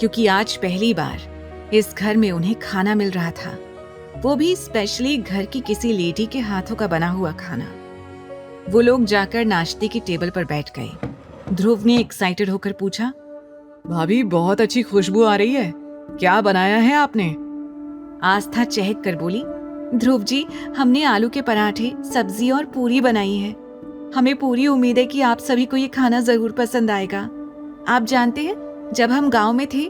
क्योंकि आज पहली बार इस घर में उन्हें खाना मिल रहा था, वो भी स्पेशली घर की किसी लेडी के हाथों का बना हुआ खाना। वो लोग जाकर नाश्ते की टेबल पर बैठ गए। ध्रुव ने एक्साइटेड होकर पूछा, भाभी बहुत अच्छी खुशबू आ रही है, क्या बनाया है आपने? आस्था चहक कर बोली, ध्रुव जी, हमने आलू के पराठे, सब्जी और पूरी बनाई है। हमें पूरी उम्मीद है कि आप सभी को ये खाना जरूर पसंद आएगा। आप जानते हैं, जब हम गांव में थे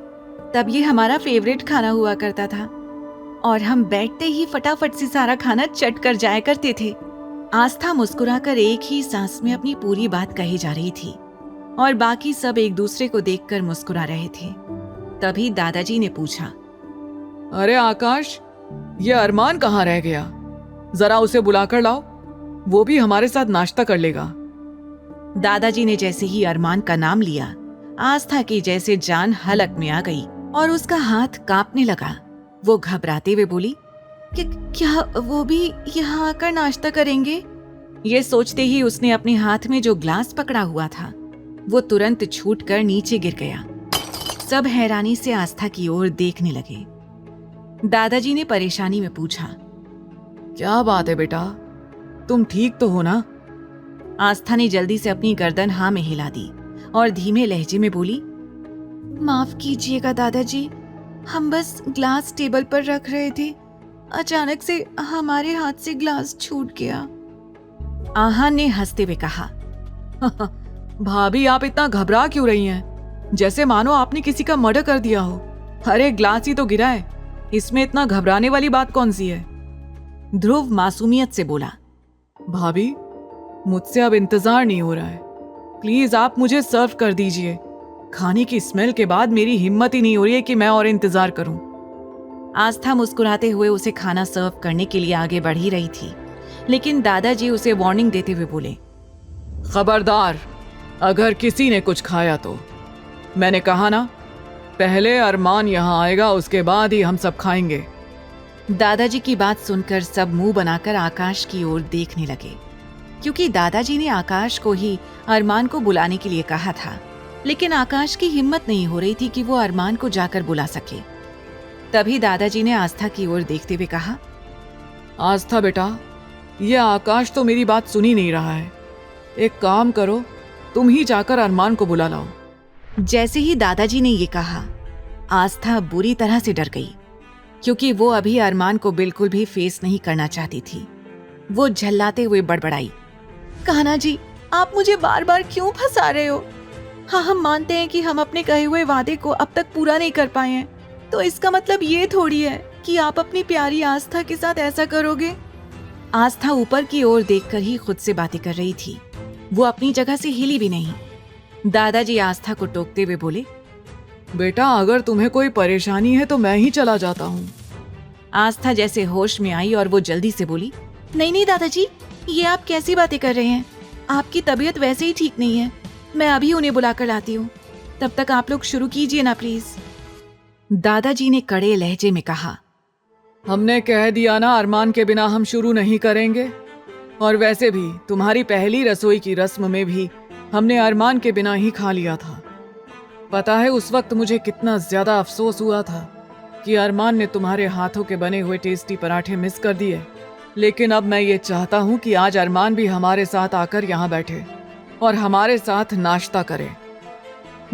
तब ये हमारा फेवरेट खाना हुआ करता था और हम बैठते ही फटाफट से सारा खाना चट कर जाया करते थे। आस्था मुस्कुराकर एक ही सांस में अपनी पूरी बात कही जा रही थी और बाकी सब एक दूसरे को देखकर मुस्कुरा रहे थे। तभी दादाजी ने पूछा, अरे आकाश, ये अरमान कहाँ रह गया? जरा उसे बुलाकर लाओ, वो भी हमारे साथ नाश्ता कर लेगा। दादाजी ने जैसे ही अरमान का नाम लिया, आस्था की जैसे जान हलक में आ गई और उसका हाथ कांपने लगा। वो घबराते हुए बोली, क्या वो भी यहाँ आकर नाश्ता करेंगे? ये सोचते ही उसने अपने हाथ में जो ग्लास पकड़ा हुआ था वो तुरंत छूटकर नीचे गिर गया। सब हैरानी से आस्था की ओर देखने लगे। दादाजी ने परेशानी में पूछा, क्या बात है बेटा, तुम ठीक तो हो ना? आस्था ने जल्दी से अपनी गर्दन हाँ में हिला दी और धीमे लहजे में बोली, माफ कीजिएगा दादाजी, हम बस ग्लास टेबल पर रख रहे थे, अचानक से हमारे हाथ से ग्लास छूट गया। आहान ने हंसते हुए कहा, भाभी आप इतना घबरा क्यों रही हैं? जैसे मानो आपने किसी का मर्डर कर दिया हो। अरे ग्लास ही तो गिरा है, इसमें इतना घबराने वाली बात कौन सी है? ध्रुव मासूमियत से बोला, भाभी मुझसे अब इंतजार नहीं हो रहा है, प्लीज आप मुझे सर्व कर दीजिए। खाने की स्मेल के बाद मेरी हिम्मत ही नहीं हो रही है कि मैं और इंतजार करूं। आस्था मुस्कुराते हुए उसे खाना सर्व करने के लिए आगे बढ़ ही रही थी, लेकिन दादाजी उसे वार्निंग देते हुए बोले, खबरदार, अगर किसी ने कुछ खाया तो। मैंने कहा ना, पहले अरमान यहाँ आएगा, उसके बाद ही हम सब खाएंगे। दादाजी की बात सुनकर सब मुंह बनाकर आकाश की ओर देखने लगे, क्योंकि दादाजी ने आकाश को ही अरमान को बुलाने के लिए कहा था, लेकिन आकाश की हिम्मत नहीं हो रही थी कि वो अरमान को जाकर बुला सके। तभी दादाजी ने आस्था की ओर देखते हुए कहा, आस्था बेटा, ये आकाश तो मेरी बात सुन ही नहीं रहा है। एक काम करो, तुम ही जाकर अरमान को बुला लाओ। जैसे ही दादाजी ने ये कहा, आस्था बुरी तरह से डर गई, क्योंकि वो अभी अरमान को बिल्कुल भी फेस नहीं करना चाहती थी। वो झल्लाते हुए बड़बड़ाई, कान्हा जी, आप मुझे बार बार क्यों फंसा रहे हो? हाँ, हम मानते हैं कि हम अपने कहे हुए वादे को अब तक पूरा नहीं कर पाए हैं, तो इसका मतलब ये थोड़ी है कि आप अपनी प्यारी आस्था के साथ ऐसा करोगे। आस्था ऊपर की ओर देखकर ही खुद से बातें कर रही थी, वो अपनी जगह से हिली भी नहीं। दादाजी आस्था को टोकते हुए बोले, बेटा अगर तुम्हें कोई परेशानी है तो मैं ही चला जाता हूँ। आस्था जैसे होश में आई और वो जल्दी से बोली, नहीं नहीं दादाजी, ये आप कैसी बातें कर रहे हैं? आपकी तबीयत वैसे ही ठीक नहीं है, मैं अभी उन्हें बुलाकर लाती हूँ, तब तक आप लोग शुरू कीजिए ना प्लीज। दादाजी ने कड़े लहजे में कहा, हमने कह दिया ना, अरमान के बिना हम शुरू नहीं करेंगे। और वैसे भी तुम्हारी पहली रसोई की रस्म में भी हमने अरमान के बिना ही खा लिया था। पता है उस वक्त मुझे कितना ज्यादा अफसोस हुआ था कि अरमान ने तुम्हारे हाथों के बने हुए टेस्टी पराठे मिस कर दिए। लेकिन अब मैं ये चाहता हूँ कि आज अरमान भी हमारे साथ आकर यहाँ बैठे और हमारे साथ नाश्ता करे।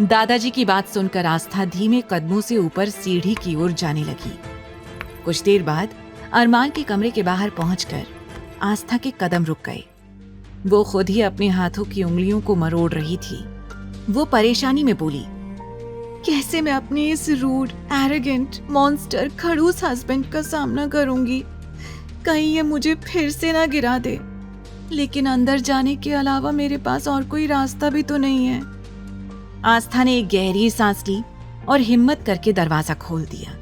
दादाजी की बात सुनकर आस्था धीमे कदमों से ऊपर सीढ़ी की ओर जाने लगी। कुछ देर बाद अरमान के कमरे के बाहर पहुंचकर आस्था के कदम रुक गए। वो खुद ही अपने हाथों की उंगलियों को मरोड़ रही थी। वो परेशानी में बोली, कैसे मैं अपने इस रूड, एरोगेंट, मॉन्स्टर, खड़ूस हस्बैंड का सामना करूंगी? कहीं ये मुझे फिर से ना गिरा दे। लेकिन अंदर जाने के अलावा मेरे पास और कोई रास्ता भी तो नहीं है। आस्था ने एक गहरी सांस ली और हिम्मत करके दरवाजा खोल दिया।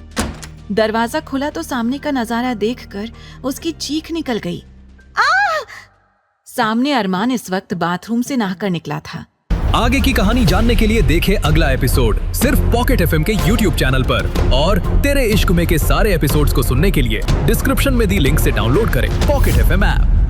दरवाजा खुला तो सामने का नजारा देखकर उसकी चीख निकल गई। सामने अरमान इस वक्त बाथरूम से नहाकर निकला था। आगे की कहानी जानने के लिए देखें अगला एपिसोड सिर्फ पॉकेट एफएम के यूट्यूब चैनल पर। और तेरे इश्क में के सारे एपिसोड्स को सुनने के लिए डिस्क्रिप्शन में दी लिंक से डाउनलोड करें पॉकेट एफएम ऐप।